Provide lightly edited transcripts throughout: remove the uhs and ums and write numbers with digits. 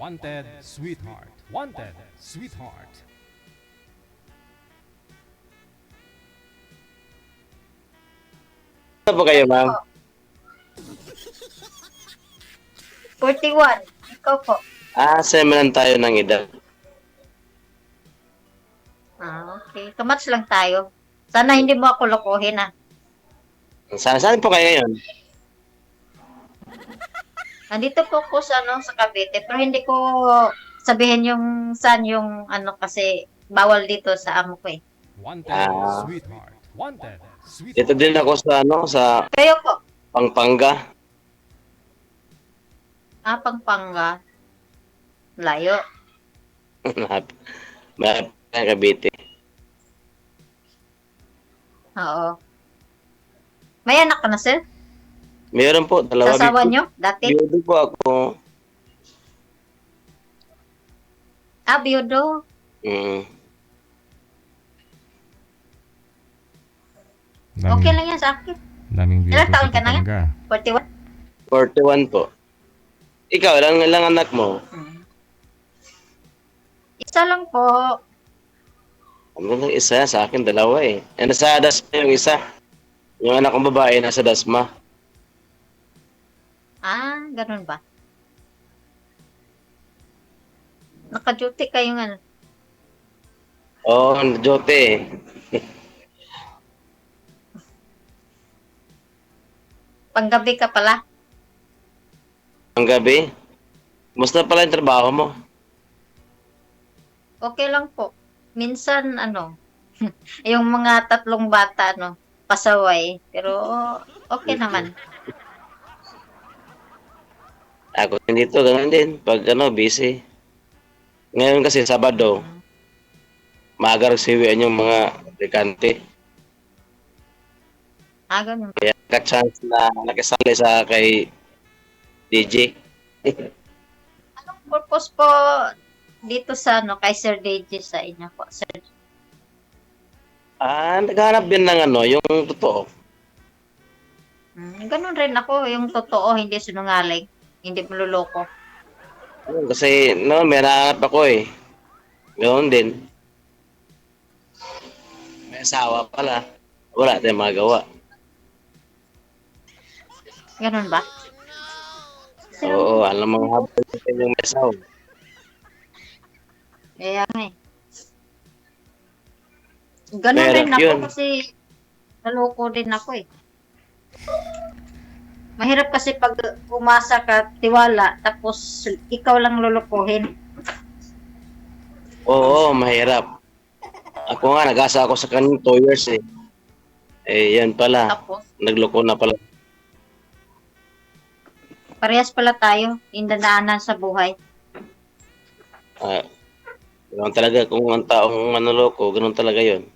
Wanted, sweetheart. Wanted, sweetheart. Ano po kayo, ma'am? 41. Ikaw po. Same lang tayo ng edad. Okay. Kamats lang tayo. Sana hindi mo ako lokohin, ah. Saan po kayo ngayon? Nandito po ako sa, sa Cavite, pero hindi ko sabihin yung saan yung kasi bawal dito sa amo ko eh. Wanted, Ah. sweetheart. Wanted, Dito sweetheart. din ako sa Kayo po, Pampanga. Pampanga, layo. Malapit ng Cavite. Oo. May anak ka na, sir? Meron po, dalawa Sasawa dito. nyo? Dati? Biyudo po ako. Biyudo. Mm. Okay lang yan sa akin. Daming Ilang taon ka na yan? 41? 41 po. Ikaw, ilang anak mo? Isa lang po. Ano lang isa, sa akin dalawa eh. Nasa Dasma yung isa. Yung anak kong babae nasa Dasma. Ganun ba? Naka-duty kayo nga. Oo, Jote eh. Panggabi ka pala. Ang gabi. Musta pala yung trabaho mo? Okay lang po. Minsan, yung mga tatlong bata, pasaway. Pero, okay naman. Ako din dito, ganun din. Pag busy. Ngayon kasi Sabado, maaga siwian yung mga aplikante. Ganun. Kaya ka-chance na nakisali sa kay DJ. Anong purpose po dito sa, kay Sir DJ sa inyo po, Sir? Naghanap din ng yung totoo. Ganun rin ako, yung totoo, hindi sinungaling. Hindi maluloko. Kasi may nahanap ako eh. Ganoon din. May asawa pala. Wala tayong magawa. Ganun ba? Oo, alam mo habang yung may asawa. Kaya nga eh. Ganun Mahirap rin ako yun. kasi naloko din ako eh. Mahirap kasi pag umasa ka, tiwala, tapos ikaw lang lulukuhin. Oo, mahirap. Ako nga, nag-asa ako sa kanya 2 years eh. Eh, yan pala. Tapos, Nagloko na pala. parehas pala tayo, indadaanan sa buhay. Ganun talaga, kung ang taong manloloko, ganun talaga yon.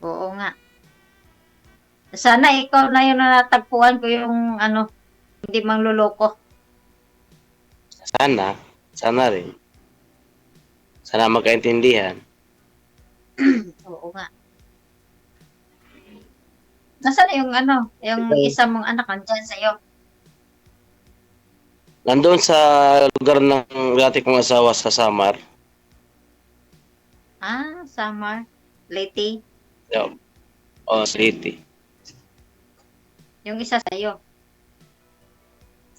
Oo nga. Sana ikaw na yung natagpuan ko yung hindi mangluloko. Sana rin. Sana magkaintindihan. Oo nga. Nasaan yung yung isa mong anak andyan sa'yo? Nandoon sa lugar ng dati kong asawa sa Samar. Samar, Leyte. City. Yung isa sa'yo.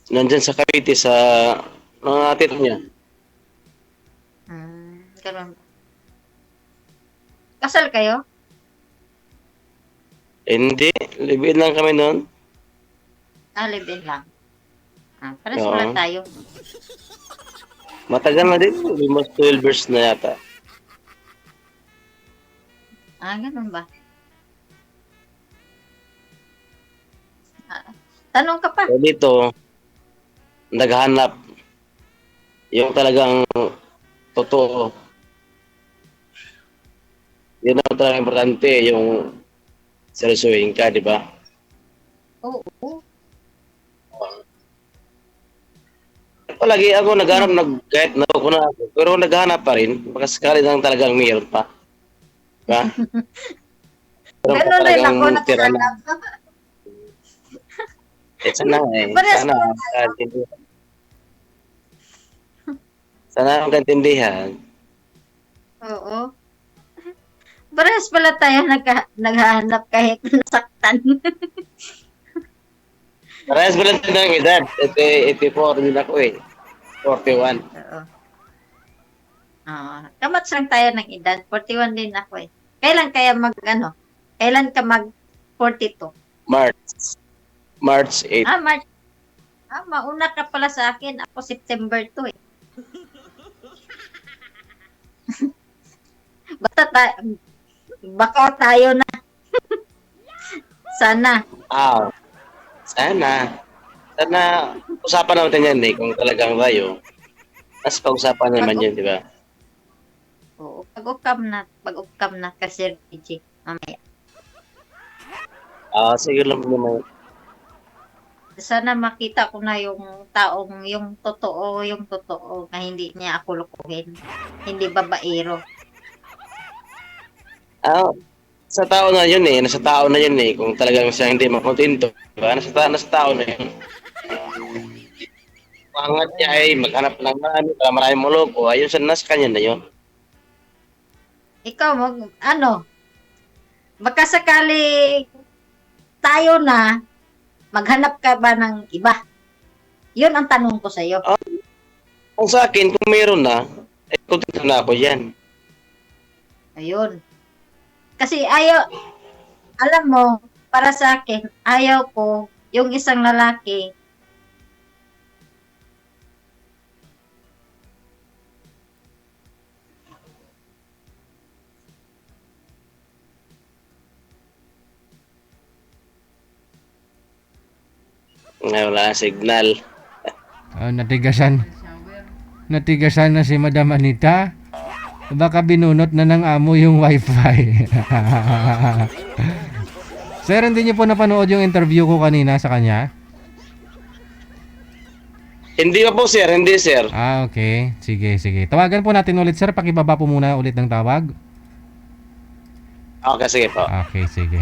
Nandyan sa Cavite sa mga tito niya. Ganun. Kasal kayo? Hindi, live-in lang kami noon. Live-in lang. Parehas Oo. pala tayo. Matagal na din, almost 12 years na yata. Ganun ba? Tanong ka pa. So dito, naghanap yung talagang totoo. Yun ang talagang importante, yung seryosohin ka, di ba? Oo. Palagi ako naghanap, kahit ko na ako, pero naghanap pa rin. Baka sakali lang talagang mayroon pa. Diba? Pero Ganun rin talagang ako tira na. naghahanap. Sana eh. Parehas Sana. pala tayo. Sana ang kaintindihan. Oo. Parehas pala tayo naghahanap kahit nasaktan. Parehas ba lang tayo ng edad? 84 din ako eh. 41. Oo. Oo. Kamats lang tayo ng edad. 41 din ako eh. Kailan ka mag 42? March. March 8. Ah, March. Ah, mauna ka pala sa akin. Ako September 2 eh. Baka tayo na. Sana. Ah, sana. Sana usapan natin yan eh kung talagang tayo. Mas pag-usapan naman yun, di ba? Oo, pag-ukam na kasi DJ. Mamaya. Sige lang naman. Sana makita ko na yung totoo na hindi niya ako lukuhin. Hindi babaero. Sa tao na yun eh. Nasa tao na yun eh. Kung talagang siya hindi makontento. Diba? Nasa tao na yun. Pangat niya ay maghanap ng maraming muloko. Ayun sa nasa kanya na yun. Ikaw, baka sakali tayo na, maghanap ka ba ng iba? Yun ang tanong ko sa'yo. Kung sa akin, kung meron na, kontento na ako yan. Ayun. Kasi alam mo, para sa akin, ayaw ko yung isang lalaki Wala signal. Natigasan. Natigasan na si Madam Anita. Baka binunot na ng amo yung wifi. Sir, hindi niyo po napanood yung interview ko kanina sa kanya? Hindi pa po sir, hindi sir. Okay. Sige, sige. Tawagan po natin ulit, sir. Pakibaba po muna ulit ng tawag. Okay, sige po. Okay, sige.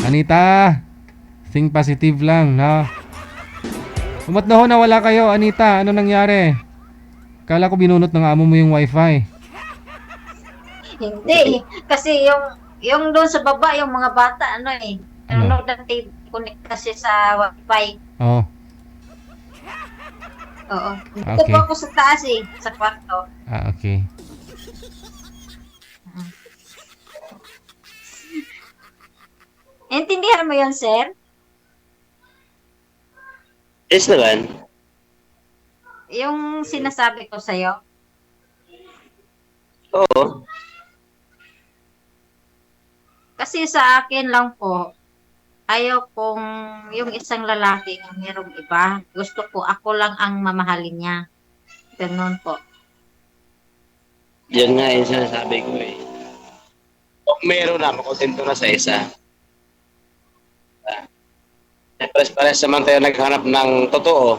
Anita, think positive lang, ha? Umat na ho, nawala kayo, Anita. Ano nangyari? Kala ko binunot ng amo mo yung wifi. Hindi, kasi yung doon sa baba, yung mga bata, nanonood ng TV, connect kasi sa wifi. Oh, Oo. Dito Okay. po ako sa taas sa kwarto. okay. Intindihan mo yun, sir? Yes naman. Yung sinasabi ko sa'yo? Oo. Kasi sa akin lang po, ayaw kong yung isang lalaki na mayroong iba. Gusto ko ako lang ang mamahalin niya. Ganun po. Yan nga yung sinasabi ko eh. Kung meron na, makontento na sa isa. Pares naman tayo naghanap ng totoo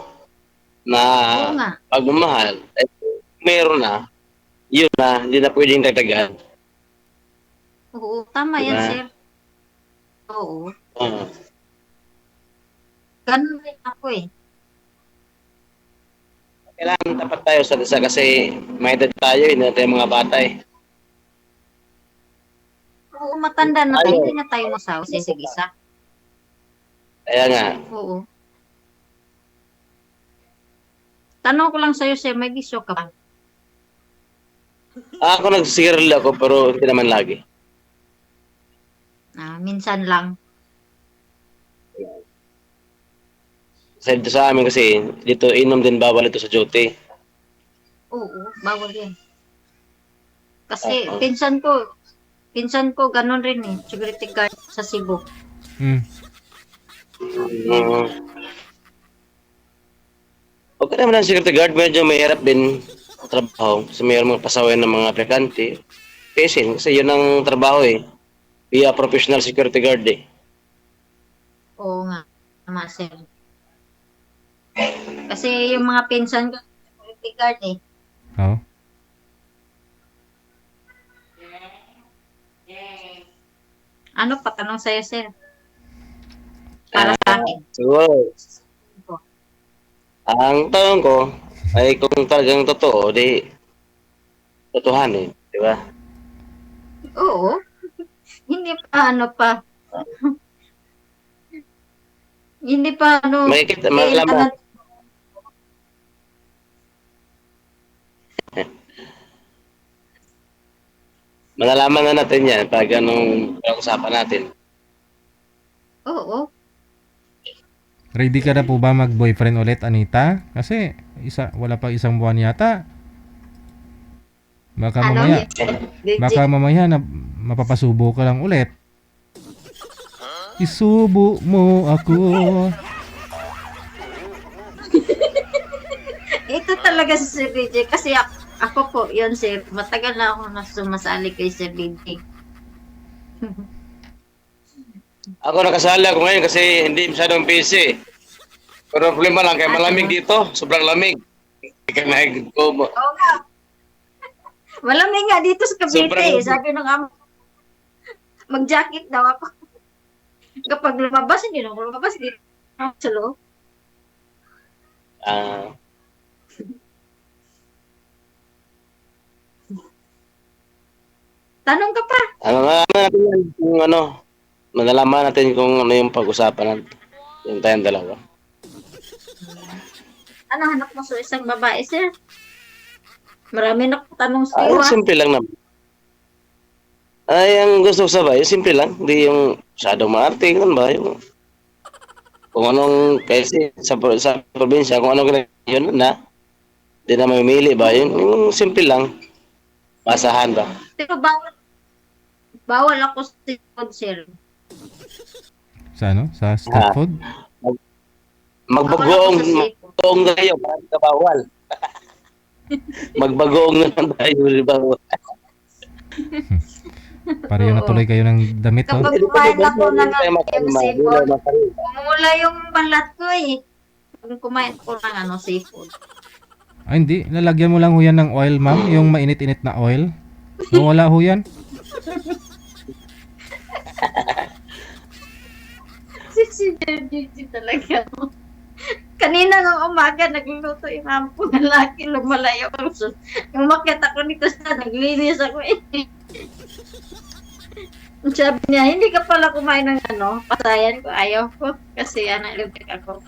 na Oo nga. pagmamahal. Meron na, yun na, hindi na pwedeng dagdagan. Oo, tama yan, Diba? sir. Oo. Oo. Ganun rin ako eh. Kailangan tapat tayo sa isa kasi may edad tayo, hindi na tayo mga bata eh. Oo, matanda na tayo. Ayaw. Hindi na tayo masawa sa isa't isa. Kaya nga, Oo. Tanong ko lang sa'yo, sir, may bisyo ka ba? ako nagsigarilyo ako pero hindi naman lagi. Minsan lang. Dito sa amin kasi, dito inom din bawal ito sa duty. Oo, bawal yan. Kasi Oo. pinsan ko ganun rin eh. Security guard sa Cebu. Hmm. Okay naman ang security guard, medyo mahirap din ang trabaho kasi mayroong mga pasawayan ng mga aplikante. Kasi yun ang trabaho eh. Be a professional security guard eh. Oo nga. Tama, sir. Kasi yung mga pinsan ko, security guard eh. Oh. Ano pa tanong sa'yo, sir? Para akin. Siguro, ang tanong ko ay kung talagang totoo, di totohanin, di ba? Oo. Hindi pa ano pa. Hindi pa ano. May kita, malaman. Kailangan. Malalaman na natin yan pag anong pag-usapan natin. Oo. Ready ka na po ba mag-boyfriend ulit, Anita? Kasi wala pa isang buwan yata. Baka Ano mamaya, yun? baka mamaya na mapapasubo ka lang ulit. Isubo mo ako. Ito talaga si Sir DJ kasi ako po yun sir. Matagal na ako na sumasali kay Sir DJ. Ako nakasali ako ngayon kasi hindi masyadong busy. Pero problema lang, kaya malamig dito. Sobrang lamig. Hindi ka nahigit ko. Oo nga. Malamig nga dito sa Cavite. Sobrang- Sabi ng amo, mag-jacket daw ako. Kapag lumabas, hindi na ako lumabas dito. Sa loob. Ah, Tanong ka pa. ano natin yan, kung ano, malalaman natin kung ano yung pag-usapan natin. Yung tayong dalawa. Ano hanap mo sa isang babae, sir? Marami na akong tanong sa Ay, iyo. Ah. simple lang naman. Ay, ang gusto ko sabay, simple lang. Hindi yung masyadong maarte, ganun ba? Yung, kung anong, kasi sa probinsya, kung anong yun na, hindi na mamimili ba? Yung simple lang. Masahan ba? Pero bawal ako sa food, sir. Sa ano? Sa street food? Magbagoong, Bawal ako sa seafood. magbagoong na kayo, parang ka bawal. Magbagoong naman tayo, di ba? Pareho na Oo. tuloy kayo ng damit, oh. Kapag kumain ako ng Tayo yung makalma, seafood, di ba, makalma. umula yung balat ko eh. Pag kumain ako ng seafood. Ay, hindi. Lalagyan mo lang ho yan ng oil, ma'am. Yung mainit-init na oil. Wala ho yan. Si Jerry talaga. Kanina ng umaga, nagluluto yung amo ko ng laki, lumalayo ang sus. Yung makita ko nito sa naglinis ako eh. Sabi niya, hindi ka pala kumain ng pasayan ko, ayaw ko. Kasi allergic ako.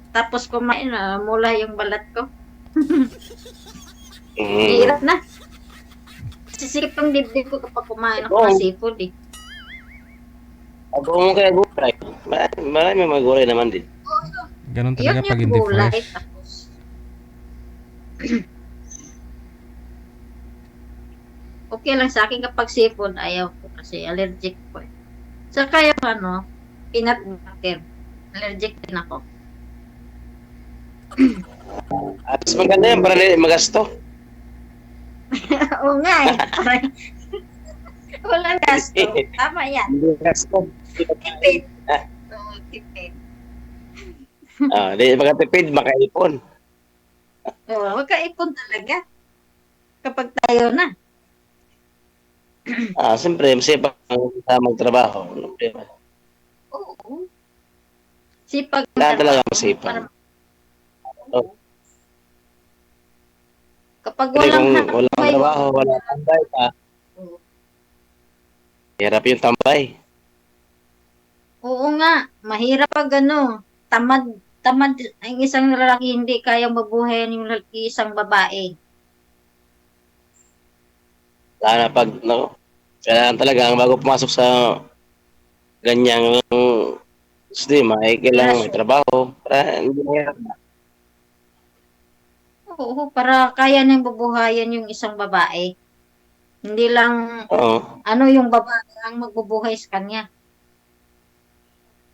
Tapos kumain na, mula yung balat ko. Hirap na. Sisikip ang dibdib ko kapag kumain ako ng seafood eh. Ako mo kaya gulay. Marami mga gulay naman din. Ganun talaga Yun pag yung hindi gulay. fresh. Tapos, okay lang sa akin kapag seafood, ayaw ko kasi allergic ko eh. Saka yung peanut butter. Allergic din ako. At mas maganda yan para magasto. Oo nga eh. Parang walang gasto. Tama yan. Hindi gasto. Tipid. Oo, tipid. Di makatipid, makaipon. Oo, magkaipon talaga. Kapag tayo na. Siyempre, masipag sa magtrabaho. Oo. Sipag. Kailangan talaga masipag. Oo. Kapag Kasi walang kung hanap walang buhay, trabaho, walang tambay pa, Oo. hirap yung tambay. Oo nga, mahirap pag tamad ang isang lalaki hindi kayang mabuhay ng isang babae. Lalo na pag, kailangan talaga, bago pumasok sa ganyang sistema, kailangan may trabaho. Para hindi mahirap. Oo, para kaya niyang mabuhayan yung isang babae. Hindi lang Oo. yung babae ang magbubuhay sa kanya.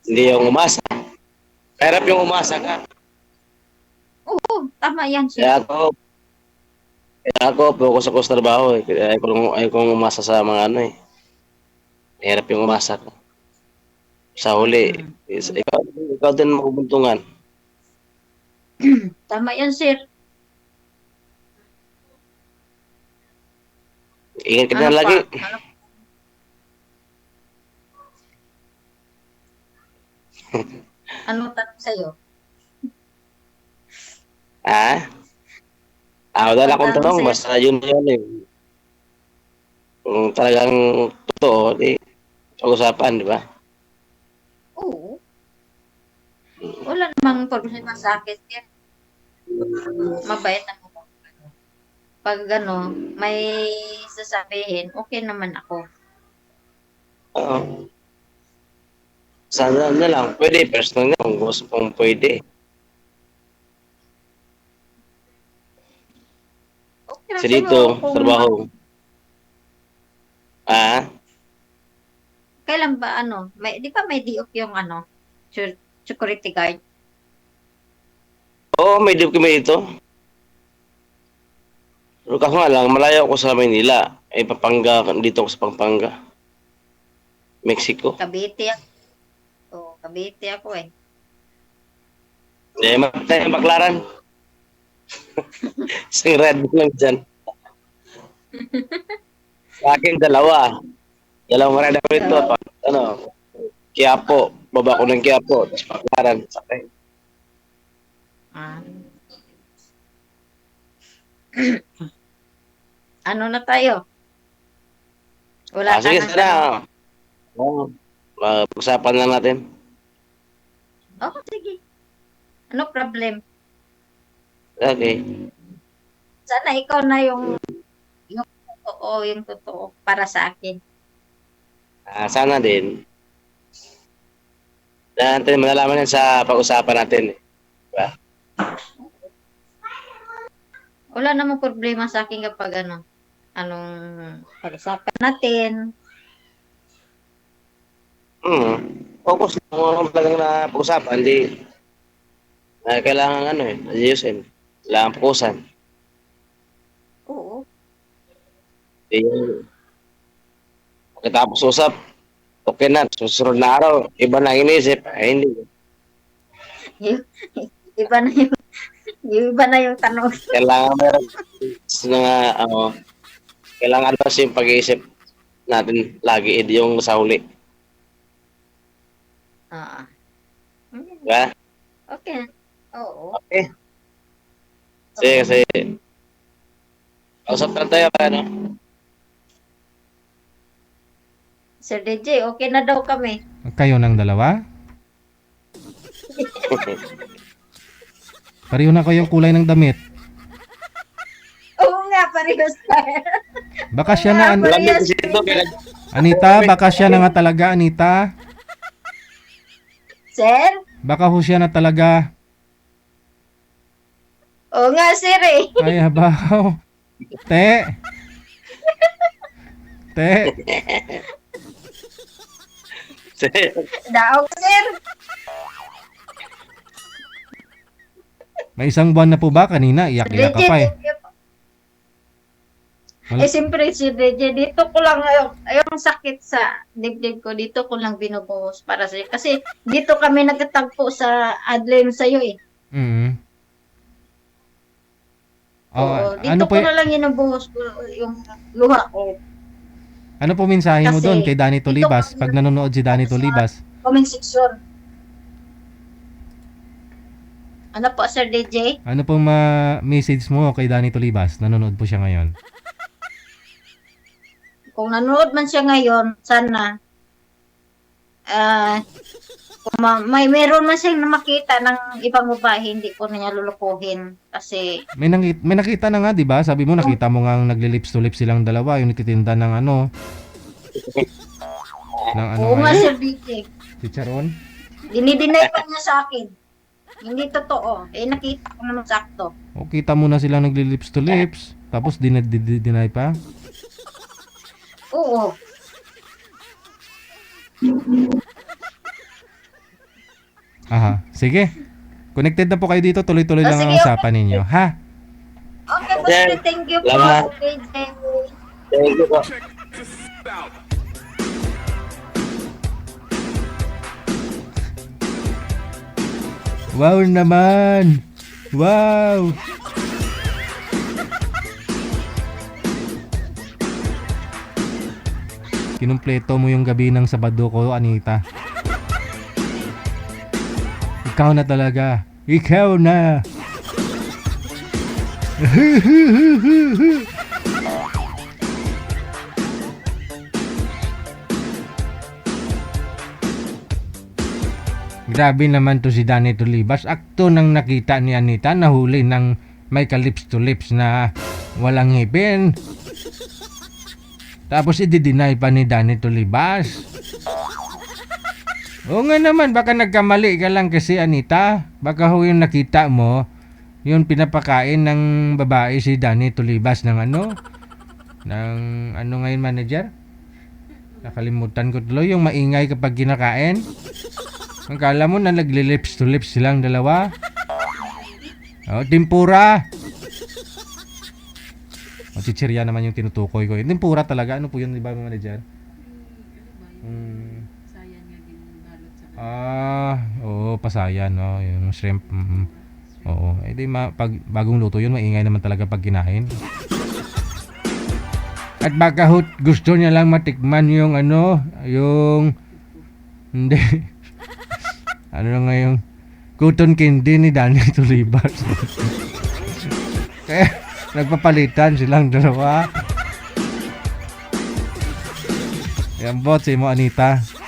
Hindi yung umasa. Hirap yung umasa ka. Oo, tama yan Kaya siya. ako, focus ako sa trabaho eh. Kaya ayaw kong umasa sa mga hirap yung umasa ka. Sa huli, ikaw din makubuntungan. Tama yan, sir. Ingat ka Ano na pa? lagi. Ano tanong sa'yo? Ah? Wala akong Ang tanong tanong. sa'yo. Basta yun yun eh. Kung talagang totoo, di pag-usapan, di ba? Oo. Wala namang problema sa akin. Yan. Mabait ako. Pag may sasabihin, okay naman ako. Oo. Sana na lang. Pwede, personal nga kung gusto kong pwede. Okay lang Kasi sa'yo dito, kung trabaho. kailan ba di ba may di-off yung security guard? Oo, may dip kami dito. Pero kaso nga lang, malayo ako sa Maynila. Papanga, dito ako sa Pampanga. Mexico. Cavite ako. Oo, Cavite ako eh. Matay ang baklaran. Isang red lang dyan. Sa akin, dalawa. Dalawang red ako ito. Quiapo. Baba ko ng Quiapo. Tapos baklaran. Sakay. Ah. Ano na tayo? Wala ka Sige, ng sana. Pag-usapan lang natin. Oh, sige. Ano problem? Okay. Sana ikaw na yung totoo para sa akin. Sana din. Natin malalaman yan sa pag-usapan natin. Diba? Wala namang problema sa akin kapag anong pag-usapan natin. Focus lang kung ano talagang na pag-usapan. Hindi kailangan ayusin. Kailangan fokusan. Oo. Hindi yung pagkatapos usap, okay na. Susunod na araw, iba na inisip. Ay, hindi. Yung- iba na iba na yung tanong. Kailangan meron na kailangan kasi yung pag-iisip natin lagi yung sa huli. Ah. Diba? Okay. Oo. Okay. Sige. Usap na tayo, Sir DJ, okay na daw kami. Kayo ng dalawa? Pareho na kayong kulay ng damit. Oo nga, parehas tayo. Baka siya na, Lamig kasi ito. Anita, baka siya na nga talaga, Anita. Sir? Baka ho siya na talaga. Oo nga, sir eh. Ay, habaw. Te. Daog, sir. May isang buwan na po ba? Kanina, iyak-iyak ka pa eh. Eh, siyempre, si DJ, dito ko lang yung sakit sa dibdib ko, dito ko lang binubuhos para sa'yo. Kasi dito kami nagtatagpo sa Adlem sa'yo eh. Oo, dito Ano ko po, na lang inubuhos ko yung luha ko. ano po mensahe mo Kasi, doon kay Danny Tolibas? Pag nanonood si Danny Tolibas. Comment section. Ano po, Sir DJ? Ano pong message mo kay Danny Tolibas? Nanonood po siya ngayon. Kung nanonood man siya ngayon, sana kung meron man siyang makita ng ibang babae, hindi ko na niya lulukuhin. Kasi, May nakita na nga, 'di ba? Sabi mo nakita mo nga naglilips to lips silang dalawa, yung nagtitinda ng oo nga, ngayon? Sir DJ. Chicharon? Dinideny pa niya sa akin. Hindi totoo. Eh, nakita ko naman sakto. O kita mo na silang naglilips to lips, tapos deny pa? Oo. Aha, sige. Connected na po kayo dito, tuloy-tuloy lang ang Sige, usapan ninyo, ha? Okay po, Sir, sir. Thank you po, salamat. DJ. Thank you po. Wow naman! Wow! Kinumpleto mo yung gabi ng Sabado ko, Anita. ikaw na talaga. Ikaw na. Grabe naman to si Danny Tulibas. Akto nang nakita ni Anita, nahuli ng may ka-lips to lips na walang ngipin. Tapos i-deny pa ni Danny Tulibas. Oo nga naman, baka nagkamali ka lang kasi Anita. Baka ho yung nakita mo, yung pinapakain ng babae si Danny Tulibas ng ano? Ng ano ngayon, manager? Nakalimutan ko tuloy yung maingay kapag kinakain. Ang kala mo na nagli-lips to lips silang dalawa. Oh, tempura. O, chichirya naman yung tinutukoy ko. Tempura talaga. Ano po yun, di ba, manager? Oo, pasayan, no? Yung shrimp. Oo. Eh, di pag bagong luto yun, maingay naman talaga pag kinain. At baka gusto niya lang matikman yung ano, yung... Hindi. Ano na nga yung cotton candy ni Danny Tulibas. Kaya nagpapalitan silang dalawa. Yan bot, si mo Anita.